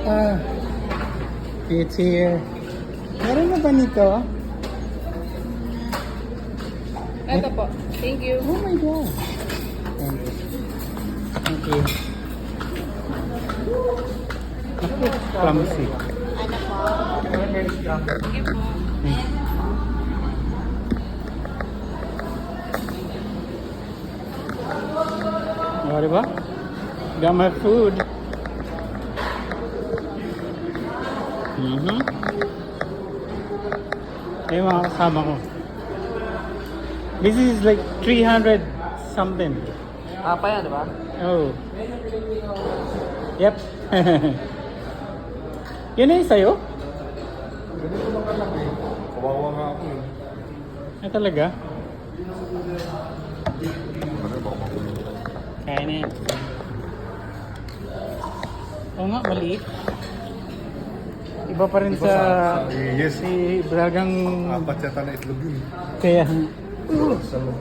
Ah, it's here. Meron na ba nito? Ito po. Thank you. Oh my God. Thank you. Thank you. Ako, clumsy. Ano po? Sige po. O, diba? Got my food. Yung mga kasama ko. This is like 300 something. Pa yan, di ba? Oh. Yep. Yun na yung sa'yo? Ganito lang kalaki. Kawawa nga ako eh. Ay talaga? Ano ba ako? Kaya na yan. Oo nga, maliit. Iba pa rin Iba sa... yes. Si Bragang... Apat yata na itlog yun. Kaya... Sa loob.